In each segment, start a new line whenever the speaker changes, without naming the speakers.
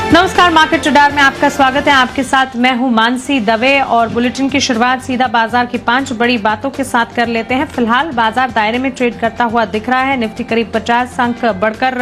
नमस्कार, market radar में आपका स्वागत है। आपके साथ मैं हूं मानसी दवे और बुलेटिन की शुरुआत सीधा बाजार की 5 बड़ी बातों के साथ कर लेते हैं। फिलहाल बाजार दायरे में ट्रेड करता हुआ दिख रहा है। निफ्टी करीब 50 अंक बढ़कर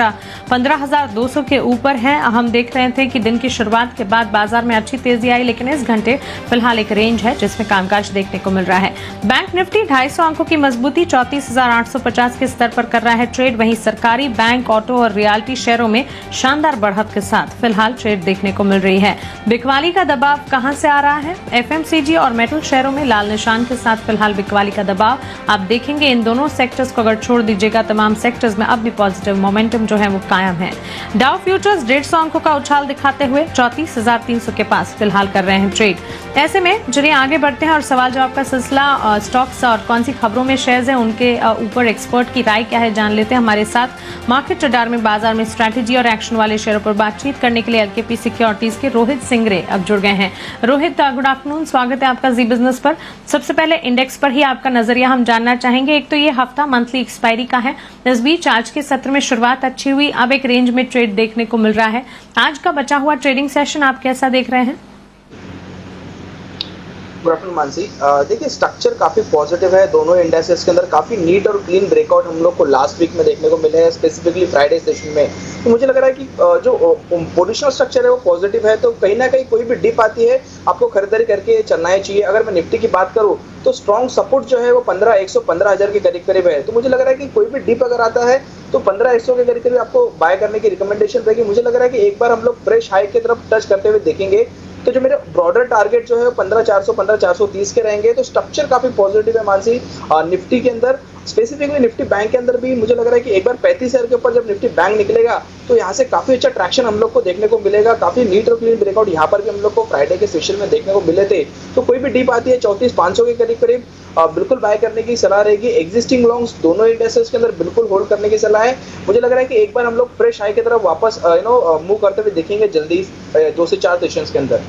15,200 के ऊपर है। हम देख रहे थे कि दिन की शुरुआत के बाद बाजार में अच्छी तेजी आई, लेकिन इस घंटे फिलहाल एक रेंज है जिसमें कामकाज देखने को मिल रहा है। बैंक निफ्टी 250 अंकों की मजबूती 34,850 के स्तर पर कर रहा है ट्रेड। वहीं सरकारी, बैंक, ऑटो और रियल्टी शेयरों में शानदार बढ़त के साथ फिलहाल ट्रेड देखने को मिल रही है। बिकवाली का दबाव कहां से आ रहा है? एफएमसीजी और मेटल शेयरों में लाल निशान के साथ फिलहाल बिकवाली का दबाव आप देखेंगे। इन दोनों सेक्टर्स को अगर छोड़ दीजिएगा, तमाम सेक्टर्स में अब भी पॉजिटिव मोमेंटम जो है वो कायम है। डाउ फ्यूचर्स 150 अंकों का उछाल दिखाते हुए 34,300 के पास फिलहाल कर रहे हैं ट्रेड। ऐसे में चलिए आगे बढ़ते हैं और सवाल जवाब का सिलसिला स्टॉक्स और कौन सी खबरों में शेयर्स हैं उनके ऊपर एक्सपर्ट की राय क्या है जान लेते हैं। हमारे साथ मार्केट रडार में बाजार में स्ट्रैटेजी और एक्शन वाले शेयरों पर बातचीत करने के लिए एलकेपी सिक्योरिटीज के रोहित सिंगरे अब जुड़ गए हैं। रोहित, गुड आफ्टरनून, स्वागत है आपका जी बिजनेस पर। सबसे पहले इंडेक्स पर ही आपका नजरिया हम जानना चाहेंगे। एक तो ये हफ्ता मंथली एक्सपायरी का है, इस बीच आज के सत्र में शुरुआत अच्छी हुई, अब एक रेंज में ट्रेड देखने को मिल रहा है। आज का बचा हुआ ट्रेडिंग सेशन आप कैसा देख रहे हैं?
Good afternoon Mansi. देखिए, स्ट्रक्चर काफी पॉजिटिव है। दोनों इंडेक्सेस के अंदर काफी नीट और क्लीन ब्रेकआउट हम लोग को लास्ट वीक में देखने को मिले हैं, स्पेसिफिकली फ्राइडे सेशन में। तो मुझे लग रहा है कि जो पोजिशनल स्ट्रक्चर है वो पॉजिटिव है। तो कहीं ना कहीं कोई भी डिप आती है आपको खरीदारी करके चलना ही चाहिए। अगर मैं निफ्टी की बात करूँ तो स्ट्रॉन्ग सपोर्ट जो है वो 15,115,000 के करीब करीब है। तो मुझे लग रहा है कि कोई भी डिप अगर आता है तो 15,100 के करीब करीब आपको बाय करने की रिकमेंडेशन रहेगी। मुझे लग रहा है कि एक बार हम लोग फ्रेश हाई की तरफ टच करते हुए देखेंगे। तो जो मेरे ब्रॉडर टारगेट जो है 15,400 15,430 के रहेंगे। तो स्ट्रक्चर काफी पॉजिटिव है मानसी। निफ्टी के अंदर स्पेसिफिकली निफ्टी बैंक के अंदर भी मुझे लग रहा है कि एक बार 35,000 के ऊपर जब निफ्टी बैंक निकलेगा तो यहाँ से काफी अच्छा ट्रैक्शन हम लोग को देखने को मिलेगा। काफी नीट और क्लीन ब्रेकआउट यहाँ पर भी हम लोग को फ्राइडे के सेशन में देखने को मिले थे। तो कोई भी डीप आती है 34,500 के करीब करीब बिल्कुल बाय करने की सलाह रहेगी। एग्जिस्टिंग लॉन्ग्स दोनों इंडेक्सेस के अंदर बिल्कुल होल्ड करने की सलाह है। मुझे लग रहा है कि एक बार हम लोग फ्रेश हाई की तरफ वापस मूव करते हुए देखेंगे जल्दी 2 से 4 सेशंस के अंदर।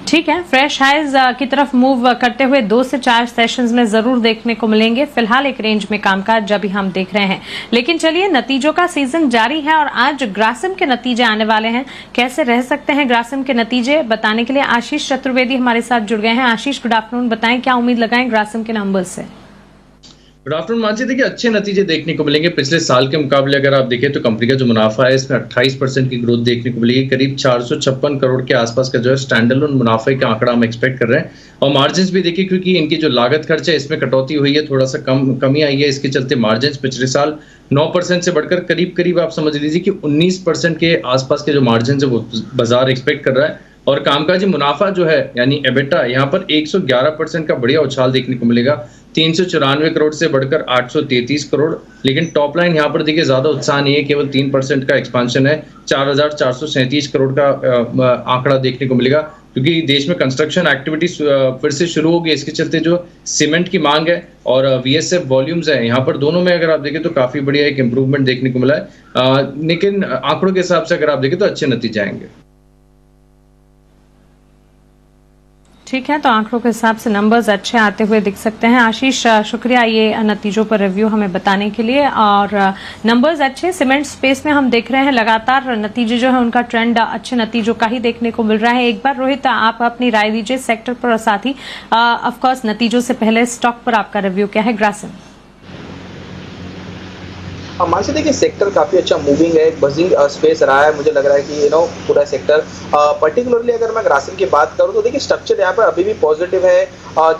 ठीक है, फ्रेश हाइज की तरफ मूव करते हुए 2 से 4 सेशंस में जरूर देखने को मिलेंगे। फिलहाल एक रेंज में कामकाज जब भी हम देख रहे हैं, लेकिन चलिए नतीजों का सीजन जारी है और आज ग्रासिम के नतीजे आने वाले हैं। कैसे रह सकते हैं ग्रासिम के नतीजे, बताने के लिए आशीष चतुर्वेदी हमारे साथ जुड़ गए हैं। आशीष, गुड आफ्टरनून, बताएं क्या उम्मीद लगाएं ग्रासिम के नंबर्स से?
Good afternoon Mansi. देखिए, अच्छे नतीजे देखने को मिलेंगे। पिछले साल के मुकाबले अगर आप देखें तो कंपनी का जो मुनाफा है इसमें 28% की ग्रोथ देखने को मिलेगी। करीब 456 करोड़ के आसपास का जो है स्टैंडअलोन मुनाफे का आंकड़ा हम एक्सपेक्ट कर रहे हैं। और मार्जिन भी देखिए, क्योंकि इनकी जो लागत खर्च है इसमें कटौती हुई है, थोड़ा सा कमी आई है। इसके चलते मार्जिन पिछले साल 9% से बढ़कर करीब करीब आप समझ लीजिए कि 19% के आसपास के जो मार्जिन है वो बाजार एक्सपेक्ट कर रहा है। और कामकाजी मुनाफा जो है यानी एबिटा यहाँ पर 111% का बढ़िया उछाल देखने को मिलेगा। 394 करोड़ से बढ़कर 833 करोड़। लेकिन टॉप लाइन यहाँ पर देखिए ज्यादा उत्साह नहीं है, केवल 3% का एक्सपांशन है। 4,437 करोड़ का आंकड़ा देखने को मिलेगा, क्योंकि देश में कंस्ट्रक्शन एक्टिविटी फिर से शुरू होगी। इसके चलते जो सीमेंट की मांग है और वीएसएफ वॉल्यूम्स है यहाँ पर दोनों में अगर आप देखें तो काफी बढ़िया एक इंप्रूवमेंट देखने को मिला है। लेकिन आंकड़ों के हिसाब से अगर आप देखें तो अच्छे नतीजे आएंगे।
ठीक है, तो आंकड़ों के हिसाब से नंबर्स अच्छे आते हुए दिख सकते हैं। आशीष, शुक्रिया ये नतीजों पर रिव्यू हमें बताने के लिए। और नंबर्स अच्छे सीमेंट स्पेस में हम देख रहे हैं, लगातार नतीजे जो है उनका ट्रेंड अच्छे नतीजों का ही देखने को मिल रहा है। एक बार रोहित आप अपनी राय दीजिए सेक्टर पर और साथ ही ऑफ कोर्स नतीजों से पहले स्टॉक पर आपका रिव्यू क्या है ग्रासिम?
मान से देखिए, सेक्टर काफी अच्छा मूविंग है, बजिंग स्पेस रहा है। मुझे लग रहा है कि पूरा सेक्टर पर्टिकुलरली अगर मैं ग्रासिम की बात करूं तो देखिए स्ट्रक्चर यहाँ पर अभी भी पॉजिटिव है।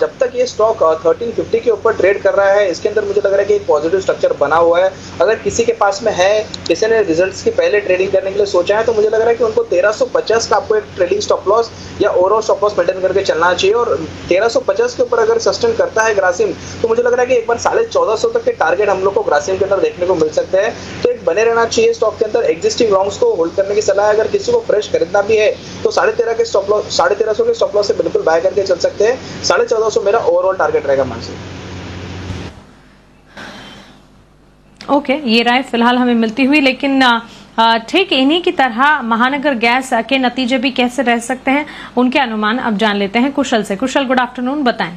जब तक ये स्टॉक 1350 के ऊपर ट्रेड कर रहा है इसके अंदर मुझे लग रहा है कि एक पॉजिटिव स्ट्रक्चर बना हुआ है। अगर किसी के पास में है, किसी ने रिजल्ट्स की पहले ट्रेडिंग करने के लिए सोचा है, तो मुझे लग रहा है कि उनको 1350 का आपको एक ट्रेडिंग स्टॉप लॉस या ओवरऑल स्टॉप लॉस मेंटेन करके चलना चाहिए। और 1350 के ऊपर अगर सस्टेन करता है ग्रासिम तो मुझे लग रहा है कि एक बार 1450 तक के टारगेट हम लोग को ग्रासिम के अंदर देखने को मिल सकते हैं। तो एक बने रहना चाहिए स्टॉक के अंदर। एग्जिस्टिंग लॉन्ग्स को होल्ड करने की सलाह है। अगर किसी को फ्रेश खरीदना भी है तो 13.5 के स्टॉप लॉस 1350 के स्टॉप लॉस से बिल्कुल बाय करके चल सकते हैं। 1450 मेरा ओवरऑल टारगेट रहेगा मानसी।
ओके, ये राय फिलहाल हमें मिलती हुई, लेकिन ठीक इन्हीं की तरह महानगर गैस के नतीजे भी कैसे रह सकते हैं उनके अनुमान अब जान लेते हैं कुशल से। कुशल, गुड आफ्टरनून, बताएं।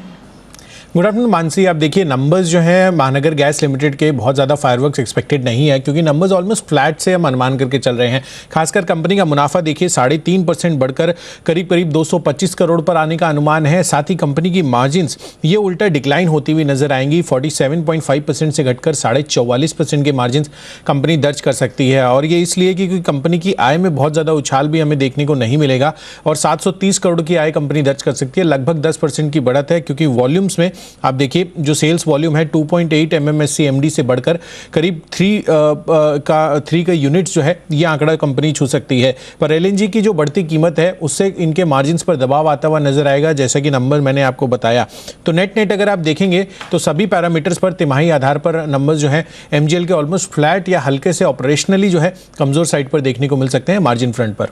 Good afternoon Mansi. आप देखिए नंबर्स जो हैं महानगर गैस लिमिटेड के बहुत ज़्यादा फायरवर्क्स एक्सपेक्टेड नहीं है, क्योंकि नंबर्स ऑलमोस्ट फ्लैट से हम अनुमान करके चल रहे हैं। खासकर कंपनी का मुनाफा देखिए 3.5% बढ़कर करीब 225 करोड़ पर आने का अनुमान है। साथ ही कंपनी की मार्जिन्स ये उल्टा डिक्लाइन होती हुई नजर आएंगी। 47.5% से घटकर 44.5% के मार्जिन्स कंपनी दर्ज कर सकती है, और ये इसलिए क्योंकि कंपनी की आय में बहुत ज़्यादा उछाल भी हमें देखने को नहीं मिलेगा और 730 करोड़ की आय कंपनी दर्ज कर सकती है। लगभग 10% की बढ़त है, क्योंकि वॉल्यूम्स में आप देखिए जो सेल्स वॉल्यूम है 2.8 MMSCMD से बढ़कर करीब 3 का यूनिट्स जो है ये आंकड़ा कंपनी छू सकती है। पर LNG की जो बढ़ती कीमत है उससे इनके मार्जिन्स पर दबाव आता हुआ नजर आएगा, जैसा कि नंबर मैंने आपको बताया। तो नेट अगर आप देखेंगे तो सभी पैरामीटर्स पर तिमाही आधार पर नंबर्स जो है MGL के ऑलमोस्ट फ्लैट या हल्के से ऑपरेशनली जो है कमजोर साइड पर देखने को मिल सकते हैं मार्जिन फ्रंट पर।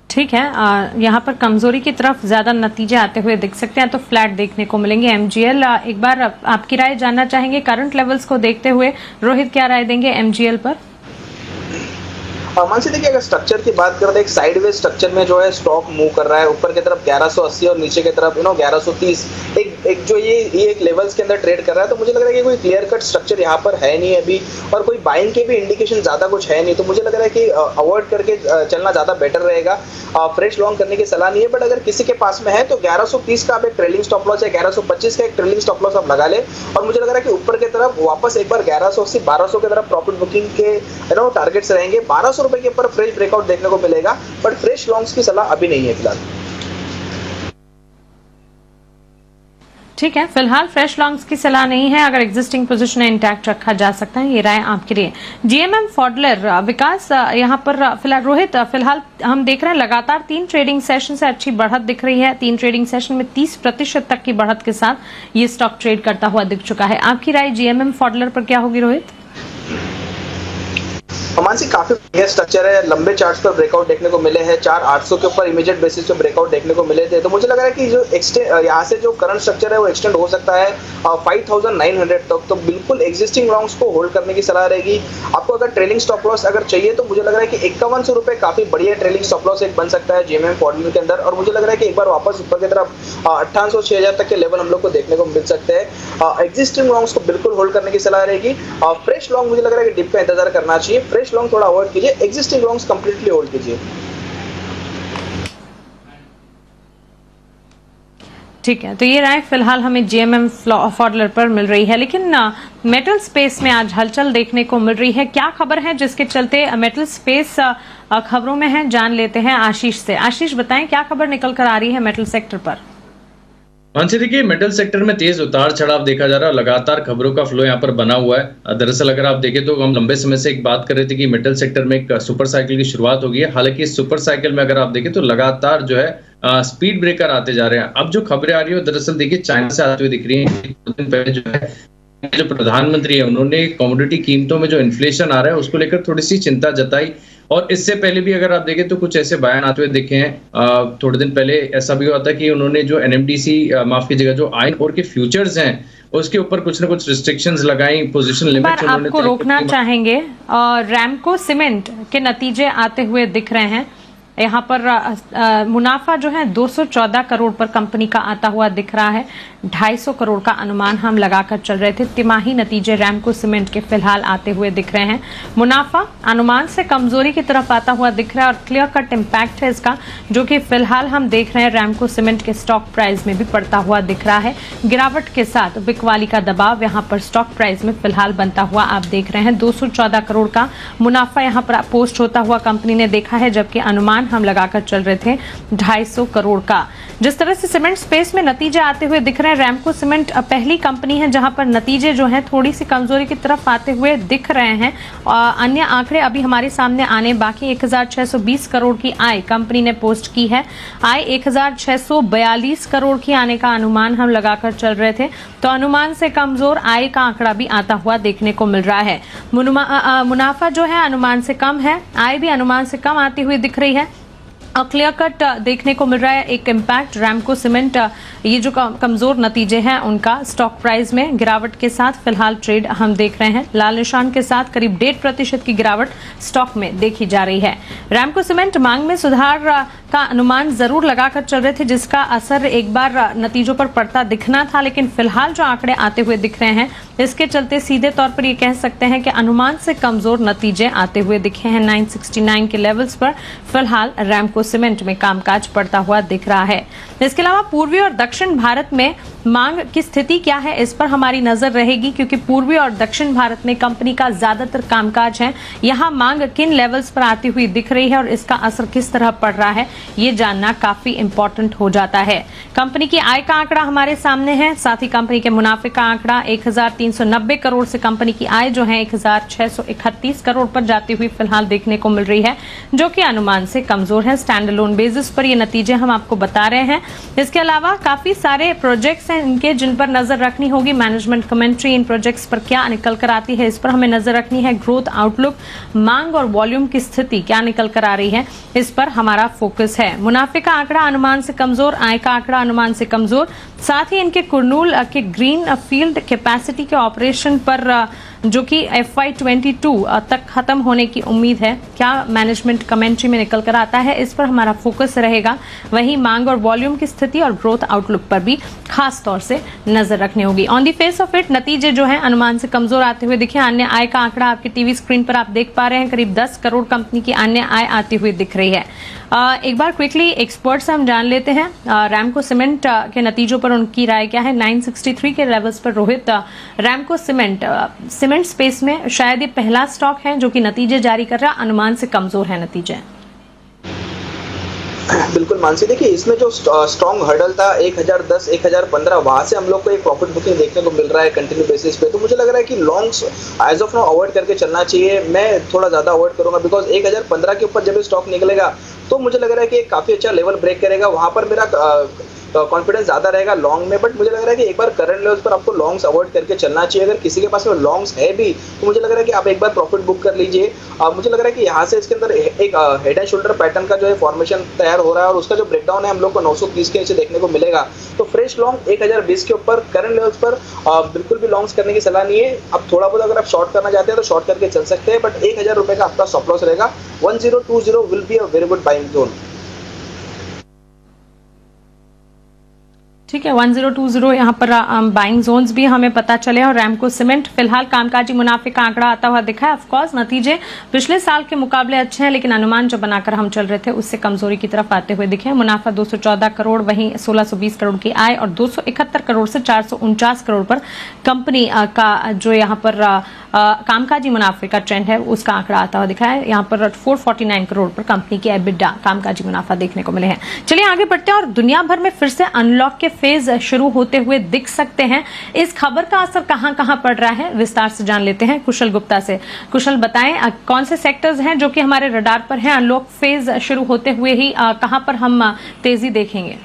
ठीक है, यहाँ पर कमजोरी की तरफ ज्यादा नतीजे आते हुए दिख सकते हैं, तो फ्लैट देखने को मिलेंगे MGL। एक बार आपकी राय जानना चाहेंगे करंट लेवल्स को देखते हुए। रोहित क्या राय देंगे MGL पर?
मानसी देखिए, अगर स्ट्रक्चर की बात करें तो एक साइडवेज स्ट्रक्चर में जो है स्टॉक मूव कर रहा है, ऊपर की तरफ 1180 और नीचे की तरफ 1130 एक जो ये एक लेवल्स के अंदर ट्रेड कर रहा है। तो मुझे लग रहा है कि कोई क्लियर कट स्ट्रक्चर यहाँ पर है नहीं अभी, और कोई बाइंग के भी इंडिकेशन ज्यादा कुछ है नहीं। तो मुझे लग रहा है कि अवॉइड करके चलना ज्यादा बेटर रहेगा। फ्रेश लॉन्ग करने की सलाह नहीं है, बट अगर किसी के पास में है तो 1130 का आप एक ट्रेलिंग स्टॉप लॉस है, 1125 का एक ट्रेलिंग स्टॉप लॉस आप लगा ले। और मुझे लग रहा है कि ऊपर की तरफ वापस एक बार 1180 1200 की तरफ प्रॉफिट बुकिंग के टारगेट्स रहेंगे। 1200 रुपए के ऊपर फ्रेश ब्रेकआउट देखने को मिलेगा, बट फ्रेश लॉन्ग्स की सलाह अभी नहीं है फिलहाल।
ठीक है, फिलहाल फ्रेश लॉन्ग्स की सलाह नहीं है, अगर एग्जिस्टिंग पोजीशन इंटैक्ट रखा जा सकता है। ये राय आपके लिए। GMM फॉडलर विकास यहाँ पर फिलहाल। रोहित, फिलहाल हम देख रहे हैं लगातार 3 ट्रेडिंग सेशन से अच्छी बढ़त दिख रही है। 3 ट्रेडिंग सेशन में 30% तक की बढ़त के साथ ये स्टॉक ट्रेड करता हुआ दिख चुका है। आपकी राय GMM फॉडलर पर क्या होगी रोहित?
मानसी काफी बढ़िया स्ट्रक्चर है, लंबे चार्ट्स पर ब्रेकआउट देखने को मिले हैं। 4800 के ऊपर इमीडिएट बेसिस पे ब्रेकआउट देखने को मिले थे। तो मुझे लग रहा है कि जो यहाँ से जो करंट स्ट्रक्चर है वो एक्सटेंड हो सकता है 5900 तक। तो बिल्कुल एग्जिस्टिंग लॉन्ग्स को होल्ड करने की सलाह रहेगी। आपको अगर ट्रेलिंग स्टॉप लॉस अगर चाहिए तो मुझे लग रहा है कि 5100 रुपए काफी बढ़िया ट्रेलिंग स्टॉप लॉस एक बन सकता है GMM फॉडलर के अंदर। और मुझे लग रहा है कि एक बार वापस ऊपर की तरफ 5800 6000 तक के लेवल हम लोग को देखने को मिल सकते हैं। एग्जिस्टिंग लॉन्ग्स को बिल्कुल होल्ड करने की सलाह रहेगी। फ्रेश लॉन्ग मुझे लग रहा है कि डिप का इंतजार करना चाहिए। फ्रेश लॉन्ग थोड़ा अवॉइड कीजिए, एग्जिस्टिंग लॉन्ग्स कंप्लीटली होल्ड कीजिए।
ठीक है, तो ये राय फिलहाल हमें GMM फॉडलर पर मिल रही है। लेकिन मेटल स्पेस में आज हलचल देखने को मिल रही है। क्या खबर है जिसके चलते मेटल स्पेस खबरों में है, जान लेते हैं आशीष से। आशीष बताएं क्या खबर निकल कर आ रही है मेटल सेक्टर पर?
मानसी देखिए, मेटल सेक्टर में तेज उतार चढ़ाव देखा जा रहा है। लगातार खबरों का फ्लो यहाँ पर बना हुआ है। दरअसल अगर आप देखें तो हम लंबे समय से एक बात कर रहे थे कि मेटल सेक्टर में एक सुपर साइकिल की शुरुआत हो गई है। हालांकि इस सुपर साइकिल में अगर आप देखें तो लगातार जो है स्पीड ब्रेकर आते जा रहे हैं। अब जो खबरें आ रही है दरअसल देखिए चाइना से आते हुए दिख रही है। 2 दिन पहले जो प्रधानमंत्री है उन्होंने कमोडिटी कीमतों में जो इन्फ्लेशन आ रहा है उसको लेकर थोड़ी सी चिंता जताई। और इससे पहले भी अगर आप देखें तो कुछ ऐसे बयान आते हुए दिखे हैं। थोड़े दिन पहले ऐसा भी हुआ था कि उन्होंने जो NMDC माफ कीजिएगा जो आयरन ओर के फ्यूचर्स हैं उसके ऊपर कुछ ना कुछ रिस्ट्रिक्शंस लगाई, पोजीशन लिमिट
आपको रोकना चाहेंगे। और रैमको सीमेंट के नतीजे आते हुए दिख रहे हैं। यहाँ पर मुनाफा जो है 214 करोड़ पर कंपनी का आता हुआ दिख रहा है। 250 करोड़ का अनुमान हम लगाकर चल रहे थे। तिमाही नतीजे रैमको सीमेंट के फिलहाल आते हुए दिख रहे हैं। मुनाफा अनुमान से कमजोरी की तरफ आता हुआ दिख रहा है और क्लियर कट इम्पैक्ट है इसका, जो कि फिलहाल हम देख रहे हैं रैमको सीमेंट के स्टॉक प्राइस में भी पड़ता हुआ दिख रहा है। गिरावट के साथ बिकवाली का दबाव यहाँ पर स्टॉक प्राइस में फिलहाल बनता हुआ आप देख रहे हैं। 214 करोड़ का मुनाफा यहाँ पर पोस्ट होता हुआ कंपनी ने देखा है, जबकि अनुमान हम लगाकर चल रहे थे 250 करोड़ का। जिस तरह से सीमेंट स्पेस में नतीजे आते हुए दिख रहे हैं, रैमको सीमेंट पहली कंपनी है जहां पर नतीजे जो हैं थोड़ी सी कमजोरी की तरफ आते हुए दिख रहे हैं। अन्य आंकड़े अभी हमारे सामने आने बाकी। 1620 करोड़ की आय कंपनी ने पोस्ट की है। आय 1642 करोड़ की आने का अनुमान हम लगाकर चल रहे थे, तो अनुमान से कमजोर आय का आंकड़ा भी आता हुआ देखने को मिल रहा है। मुनाफा जो है अनुमान से कम है, आय भी अनुमान से कम आती हुई दिख रही है। क्लियर कट देखने को मिल रहा है एक इम्पैक्ट रैमको सीमेंट, ये जो कमजोर नतीजे हैं उनका स्टॉक प्राइस में गिरावट के साथ फिलहाल ट्रेड हम देख रहे हैं। लाल निशान के साथ करीब 1.5% की गिरावट स्टॉक में देखी जा रही है। रैमको सीमेंट मांग में सुधार का अनुमान जरूर लगाकर चल रहे थे, जिसका असर एक बार नतीजों पर पड़ता दिखना था, लेकिन फिलहाल जो आंकड़े आते हुए दिख रहे हैं इसके चलते सीधे तौर पर ये कह सकते हैं कि अनुमान से कमजोर नतीजे आते हुए दिखे हैं। 969 के लेवल्स पर फिलहाल रैमको सीमेंट में कामकाज पड़ता हुआ दिख रहा है। इसके अलावा पूर्वी और दक्षिण भारत में मांग की स्थिति क्या है, इस पर हमारी नजर रहेगी, क्योंकि पूर्वी और दक्षिण भारत में कंपनी का ज्यादातर कामकाज है। यहाँ मांग किन लेवल्स पर आती हुई दिख रही है और इसका असर किस तरह पड़ रहा है, ये जानना काफी इंपॉर्टेंट हो जाता है। कंपनी की आय का आंकड़ा हमारे सामने है, साथ ही कंपनी के मुनाफे का आंकड़ा 1390 करोड़ से कंपनी की आय जो है 1631 करोड़ पर जाती हुई फिलहाल देखने को मिल रही है, जो कि अनुमान से कमजोर है। स्टैंड अलोन बेसिस पर ये नतीजे हम आपको बता रहे हैं। इसके अलावा काफी सारे प्रोजेक्ट्स हैं इनके जिन पर नजर रखनी होगी। मैनेजमेंट कमेंट्री इन प्रोजेक्ट्स पर क्या निकल कर आती है, इस पर हमें नजर रखनी है। ग्रोथ आउटलुक, मांग और वॉल्यूम की स्थिति क्या निकल कर आ रही है, इस पर हमारा फोकस है। मुनाफे का आंकड़ा अनुमान से कमजोर, आय का आंकड़ा अनुमान से कमजोर, साथ ही इनके कुरनूल के ग्रीन फील्ड कैपेसिटी के ऑपरेशन पर जो कि FY22 तक खत्म होने की उम्मीद है, क्या मैनेजमेंट कमेंट्री में निकल कर आता है, इस पर हमारा फोकस रहेगा। वहीं मांग और वॉल्यूम की स्थिति और ग्रोथ आउटलुक पर भी खास तौर से नजर रखनी होगी। On the face of it नतीजे जो है अनुमान से कमजोर आते हुए दिखे। अन्य आय का आंकड़ा आपकी टीवी स्क्रीन पर आप देख पा रहे हैं, करीब 10 करोड़ कंपनी की अन्य आय आती हुई दिख रही है। एक बार क्विकली एक्सपर्ट से हम जान लेते हैं रैमको सीमेंट के नतीजों पर उनकी राय क्या है। 963 के लेवल्स पर रोहित, रैमको सीमेंट स्पेस में शायद ये पहला स्टॉक है जो कि नतीजे जारी कर रहा है, अनुमान से कमजोर है नतीजे।
बिल्कुल मानसी, देखिए इसमें जो स्ट्रॉन्ग हर्डल था 1010 1015, वहां से हम लोग को एक प्रॉफिट बुकिंग देखने को मिल रहा है कंटिन्यू बेसिस पे। तो मुझे लग रहा है कि longs as of now avoid करके चलना चाहिए। मैं थोड़ा ज्यादा अवॉइड करूंगा, बिकॉज 1015 के ऊपर जब स्टॉक निकलेगा तो मुझे लग रहा है कि काफी अच्छा लेवल ब्रेक करेगा, वहां पर मेरा कॉन्फिडेंस ज्यादा रहेगा लॉन्ग में। बट मुझे लग रहा है कि एक बार करंट लेवल्स पर आपको लॉन्ग्स अवॉइड करके चलना चाहिए। अगर किसी के पास में लॉन्ग्स है भी तो मुझे लग रहा है कि आप एक बार प्रॉफिट बुक कर लीजिए। मुझे लग रहा है कि यहाँ से इसके अंदर एक हेड एंड शोल्डर पैटर्न का जो है फॉर्मेशन तैयार हो रहा है और उसका जो ब्रेकडाउन है हम लोग को 930 के नीचे देखने को मिलेगा। तो फ्रेश लॉन्ग 1020 के ऊपर करंट लेवल्स पर बिल्कुल भी लॉन्ग्स करने की सलाह नहीं है। अब थोड़ा बहुत अगर आप शॉर्ट करना चाहते हैं तो शॉर्ट करके चल सकते हैं, बट 1000 रुपए का आपका स्टॉप लॉस रहेगा। 1020 will be a very good buying zone.
ठीक है, 1020 यहाँ पर बाइंग जोन्स भी हमें पता चले। और रैमको सीमेंट फिलहाल कामकाजी मुनाफे का आंकड़ा आता हुआ दिखा है। ऑफकोर्स नतीजे पिछले साल के मुकाबले अच्छे हैं, लेकिन अनुमान जो बनाकर हम चल रहे थे उससे कमजोरी की तरफ आते हुए दिखे। मुनाफा 214 करोड़, वहीं 1620 करोड़ की आय और 271 करोड़ से 449 करोड़ पर कंपनी का जो यहाँ पर कामकाजी मुनाफे का ट्रेंड है उसका आंकड़ा आता हुआ दिखा है। यहाँ पर 449 करोड़ पर कंपनी की एबिडा कामकाजी मुनाफा देखने को मिले हैं। चलिए आगे बढ़ते हैं और दुनिया भर में फिर से अनलॉक के फेज शुरू होते हुए दिख सकते हैं। इस खबर का असर कहां कहां पड़ रहा है विस्तार से जान लेते हैं कुशल गुप्ता से। कुशल बताएं कौन से सेक्टर्स हैं जो कि हमारे रडार पर हैं, अनलॉक फेज शुरू होते हुए ही कहां पर हम तेजी देखेंगे?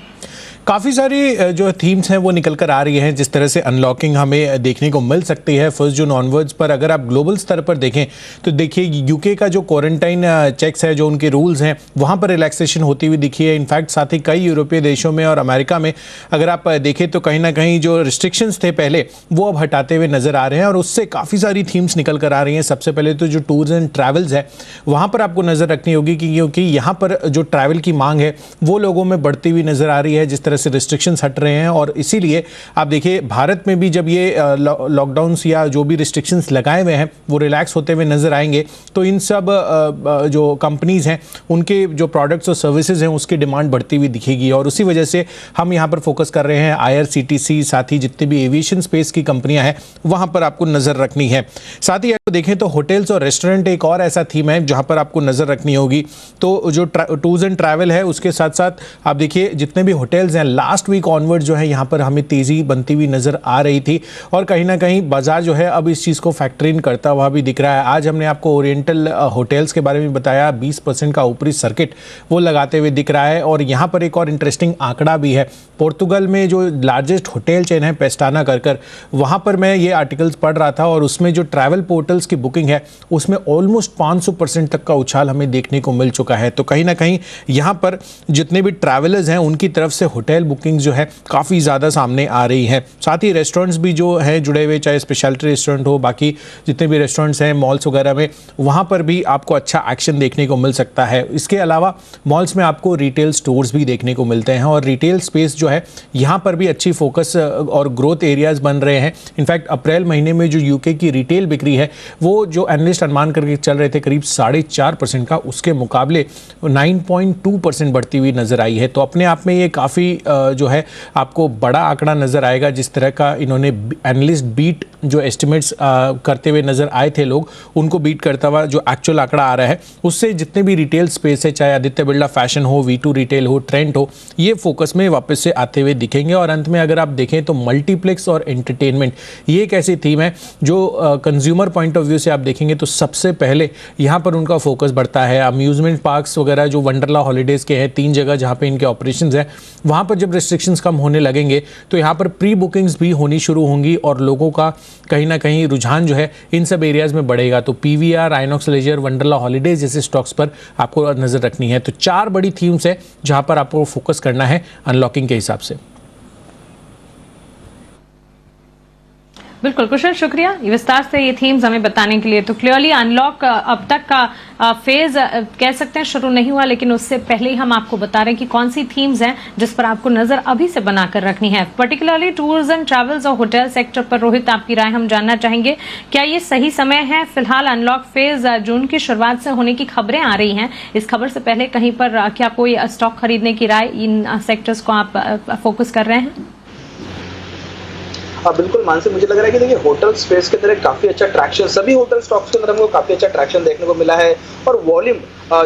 काफ़ी सारी जो थीम्स हैं वो निकल कर आ रही हैं जिस तरह से अनलॉकिंग हमें देखने को मिल सकती है 1 जून ऑनवर्ड्स पर। अगर आप ग्लोबल स्तर पर देखें तो देखिए यूके का जो क्वारंटाइन चेक्स है, जो उनके रूल्स हैं, वहाँ पर रिलैक्सेशन होती हुई दिखी है। इनफैक्ट साथ ही कई यूरोपीय देशों में और अमेरिका में अगर आप देखें तो कहीं ना कहीं जो रिस्ट्रिक्शंस थे पहले वो अब हटाते हुए नज़र आ रहे हैं और उससे काफ़ी सारी थीम्स निकल कर आ रही हैं। सबसे पहले तो जो टूर्स एंड ट्रैवल्स है वहाँ पर आपको नज़र रखनी होगी क्योंकि यहाँ पर जो ट्रैवल की मांग है वो लोगों में बढ़ती हुई नज़र आ रही है जिस तरह से रिस्ट्रिक्शंस हट रहे हैं। और इसीलिए आप देखिए भारत में भी जब ये लॉकडाउन्स या जो भी रिस्ट्रिक्शंस लगाए हुए हैं वो रिलैक्स होते हुए नज़र आएंगे तो इन सब जो कंपनीज़ हैं उनके जो प्रोडक्ट्स और सर्विसेज हैं उसकी डिमांड बढ़ती हुई दिखेगी। और उसी वजह से हम यहाँ पर फोकस कर रहे हैं IRCTC, साथ ही जितने भी एविएशन स्पेस की कंपनियाँ हैं वहाँ पर आपको नज़र रखनी है। साथ ही अगर देखें तो होटल्स और रेस्टोरेंट एक और ऐसा थीम है जहाँ पर आपको नज़र रखनी होगी। तो जो टूर्स एंड ट्रैवल है उसके साथ साथ आप देखिए जितने भी होटल्स हैं लास्ट वीक ऑनवर्ड जो है यहाँ पर हमें तेज़ी बनती हुई नज़र आ रही थी और कहीं ना कहीं बाजार जो है अब इस चीज़ को फैक्टर इन करता हुआ भी दिख रहा है। आज हमने आपको ओरिएंटल होटल्स के बारे में बताया, 20% का ऊपरी सर्किट वो लगाते हुए दिख रहा है। और यहाँ पर एक और इंटरेस्टिंग आंकड़ा भी है, पोर्तुगल में जो लार्जेस्ट होटल चेन है पेस्टाना कर वहाँ पर मैं ये आर्टिकल्स पढ़ रहा था और उसमें जो ट्रैवल पोर्टल्स की बुकिंग है उसमें ऑलमोस्ट 500% तक का उछाल हमें देखने को मिल चुका है। तो कहीं ना कहीं यहाँ पर जितने भी ट्रैवलर्स हैं उनकी तरफ से होटल होटल बुकिंग जो है काफ़ी ज़्यादा सामने आ रही हैं। साथ ही रेस्टोरेंट्स भी जो हैं जुड़े हुए, चाहे स्पेशलिटी रेस्टोरेंट हो, बाकी जितने भी रेस्टोरेंट्स हैं मॉल्स वगैरह में, वहाँ पर भी आपको अच्छा एक्शन देखने को मिल सकता है। इसके अलावा मॉल्स में आपको रिटेल स्टोर्स भी देखने को मिलते हैं और रिटेल स्पेस जो है यहाँ पर भी अच्छी फोकस और ग्रोथ एरियाज बन रहे हैं। इनफैक्ट अप्रैल महीने में जो यूके की रिटेल बिक्री है वो जो एनालिस्ट अनुमान करके चल रहे थे करीब 4.5% का, उसके मुकाबले 9.2% बढ़ती हुई नजर आई है। तो अपने आप में ये काफ़ी जो है आपको बड़ा आंकड़ा नजर आएगा। जिस तरह का इन्होंने एनालिस्ट बीट जो एस्टिमेट्स करते हुए नजर आए थे लोग, उनको बीट करता हुआ जो एक्चुअल आंकड़ा आ रहा है, उससे जितने भी रिटेल स्पेस है, चाहे आदित्य बिरला फैशन हो, V2 रिटेल हो, ट्रेंड हो, ये फोकस में वापस से आते हुए दिखेंगे। और अंत में अगर आप देखें तो मल्टीप्लेक्स और एंटरटेनमेंट ये एक ऐसी थीम है जो कंज्यूमर पॉइंट ऑफ व्यू से आप देखेंगे तो सबसे पहले यहाँ पर उनका फोकस बढ़ता है। अम्यूजमेंट पार्क्स वगैरह जो वंडरला हॉलीडेज़ के हैं, 3 जगह जहाँ पे इनके ऑपरेशंस हैं, वहाँ पर जब रिस्ट्रिक्शंस कम होने लगेंगे तो यहाँ पर प्री बुकिंग्स भी होनी शुरू होंगी और लोगों का कहीं ना कहीं रुझान जो है इन सब एरियाज़ में बढ़ेगा। तो PVR, INOX leisure, Wonderla holidays जैसे स्टॉक्स पर आपको नज़र रखनी है। तो 4 बड़ी थीम्स है जहाँ पर आपको फोकस करना है अनलॉकिंग के हिसाब से।
बिल्कुल कुशल, शुक्रिया ये विस्तार से ये थीम्स हमें बताने के लिए। तो क्लियरली अनलॉक अब तक का फेज कह सकते हैं शुरू नहीं हुआ, लेकिन उससे पहले ही हम आपको बता रहे हैं कि कौन सी थीम्स हैं जिस पर आपको नजर अभी से बनाकर रखनी है। पर्टिकुलरली टूर्स एंड ट्रैवल्स और होटल सेक्टर पर रोहित आपकी राय हम जानना चाहेंगे। क्या ये सही समय है? फिलहाल अनलॉक फेज जून की शुरुआत से होने की खबरें आ रही हैं। इस खबर से पहले कहीं पर क्या कोई स्टॉक खरीदने की राय, इन सेक्टर्स को आप फोकस कर रहे हैं?
हाँ बिल्कुल मानसी, मुझे लग रहा है कि देखिए होटल स्पेस के अंदर एक काफी अच्छा ट्रैक्शन, सभी होटल स्टॉक्स के अंदर हमको काफी अच्छा ट्रैक्शन देखने को मिला है। और वॉल्यूम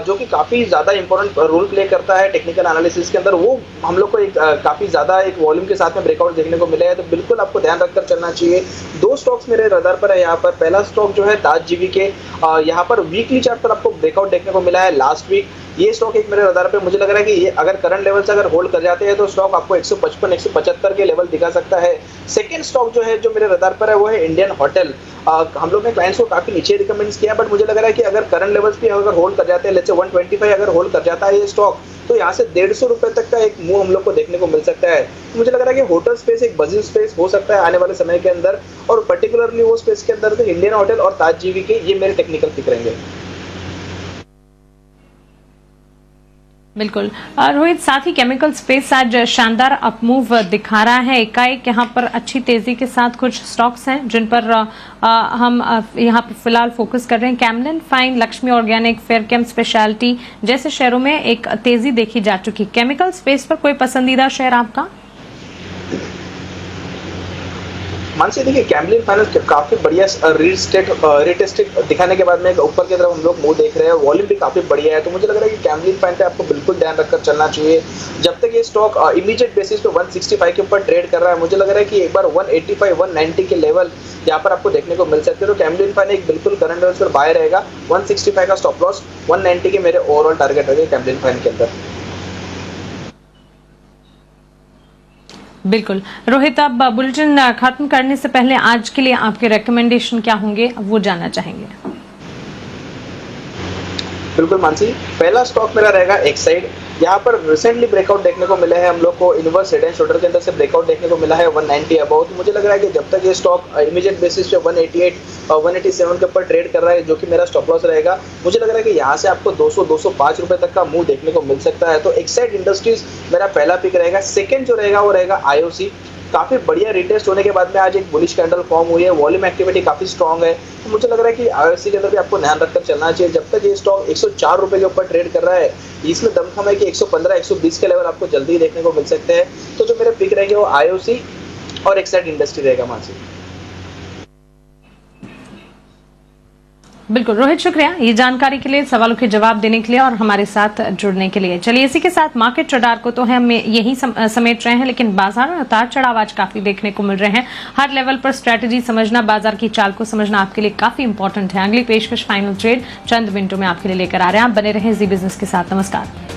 जो कि काफी ज्यादा इंपॉर्टेंट रोल प्ले करता है टेक्निकल एनालिसिस के अंदर, वो हम लोग को एक काफी ज्यादा एक वॉल्यूम के साथ में ब्रेकआउट देखने को मिला है। तो बिल्कुल आपको ध्यान रखकर चलना चाहिए। 2 स्टॉक्स मेरे रडार पर है यहाँ पर। पहला स्टॉक जो है ताज GVK, यहाँ पर वीकली चार्ट पर आपको ब्रेकआउट देखने को मिला है लास्ट वीक। ये स्टॉक एक मेरे रडार पे, मुझे लग रहा है कि ये अगर करंट लेवल से अगर होल्ड कर जाते हैं तो स्टॉक आपको 155-175 के लेवल दिखा सकता है। सेकंड स्टॉक जो है जो मेरे रडार पर है वो है इंडियन होटल। हम लोग ने क्लाइंट्स को काफी नीचे रिकमेंड किया, बट मुझे लग रहा है कि अगर करंट लेवल्स भी अगर होल्ड कर जाते हैं, लेट्स से 125 अगर होल्ड कर जाता है ये स्टॉक, तो यहाँ से 150 रुपए तक का एक मूव हम लोग को देखने को मिल सकता है। तो मुझे लग रहा है कि होटल स्पेस एक बजिंग स्पेस हो सकता है आने वाले समय के अंदर, और पर्टिकुलरली वो स्पेस के अंदर तो इंडियन होटल और ताज GVK ये मेरे टेक्निकल पिक रहेंगे।
बिल्कुल रोहित, साथ ही केमिकल स्पेस आज शानदार अपमूव दिखा रहा है। एकाएक यहाँ पर अच्छी तेजी के साथ कुछ स्टॉक्स हैं जिन पर हम यहाँ पर फिलहाल फोकस कर रहे हैं। Camlin Fine, Laxmi Organic, Fairchem Speciality जैसे शेयरों में एक तेजी देखी जा चुकी। केमिकल स्पेस पर कोई पसंदीदा शेयर आपका?
मानसी देखिए, कैमलिन फाइनेंस काफी बढ़िया रेटेस्टिक दिखाने के बाद में ऊपर की तरफ हम लोग मुंह देख रहे हैं। वॉल्यूम भी काफी बढ़िया है। तो मुझे लग रहा है कि कैमलिन फाइनेंस पे आपको बिल्कुल ध्यान रखकर चलना चाहिए। जब तक ये स्टॉक इमीडिएट बेसिस पे 165 के ऊपर ट्रेड कर रहा है, मुझे लग रहा है कि एक बार 185-190 के लेवल यहाँ पर आपको देखने को मिल सकते हैं। तो कैमलिन फाइनेंस एक बिल्कुल करंट लेवल्स पर बाय रहेगा। 165 का स्टॉप लॉस, 190 के मेरे ओवरऑल टारगेट रहेंगे कैमलिन फाइनेंस के अंदर।
बिल्कुल रोहित, अब बुलेटिन खत्म करने से पहले आज के लिए आपके रिकमेंडेशन क्या होंगे वो जानना चाहेंगे।
बिल्कुल मानसी, पहला स्टॉक मेरा रहेगा एक्साइड। यहाँ पर रिसेंटली ब्रेकआउट देखने को मिला है हम लोग को। इनवर्स हेड एंड शोल्डर के अंदर से ब्रेकआउट देखने को मिला है 190 अबाउ। तो मुझे लग रहा है कि जब तक ये स्टॉक इमीडिएट बेसिस पे 188 और 187 के ऊपर ट्रेड कर रहा है, जो कि मेरा स्टॉप लॉस रहेगा, मुझे लग रहा है कि यहाँ से आपको 200-205 रुपए तक का मूव देखने को मिल सकता है। तो एक्साइड इंडस्ट्रीज मेरा पहला पिक रहेगा। सेकंड जो रहेगा वो रहेगा IOC। काफी बढ़िया रिटेस्ट होने के बाद में आज एक बुलिश कैंडल फॉर्म हुई है। वॉल्यूम एक्टिविटी काफी स्ट्रांग है। तो मुझे लग रहा है कि IOC के अंदर भी आपको ध्यान रखकर चलना चाहिए। जब तक ये स्टॉक 104 रुपए के ऊपर ट्रेड कर रहा है, इसमें दमखम है कि 115-120 के लेवल आपको जल्दी ही देखने को मिल सकते हैं। तो जो मेरे पिक रहेंगे वो IOC और एक्साइड इंडस्ट्री रहेगा मानसी।
बिल्कुल रोहित, शुक्रिया ये जानकारी के लिए, सवालों के जवाब देने के लिए और हमारे साथ जुड़ने के लिए। चलिए इसी के साथ मार्केट रडार को तो हम यही समेट रहे हैं, लेकिन बाजार में उतार चढ़ाव आज काफी देखने को मिल रहे हैं। हर लेवल पर स्ट्रैटेजी समझना, बाजार की चाल को समझना आपके लिए काफी इंपॉर्टेंट है। अगली पेशकश फाइनल ट्रेड चंद मिनटों में आपके लिए लेकर आ रहे हैं। आप बने रहें जी बिजनेस के साथ। नमस्कार।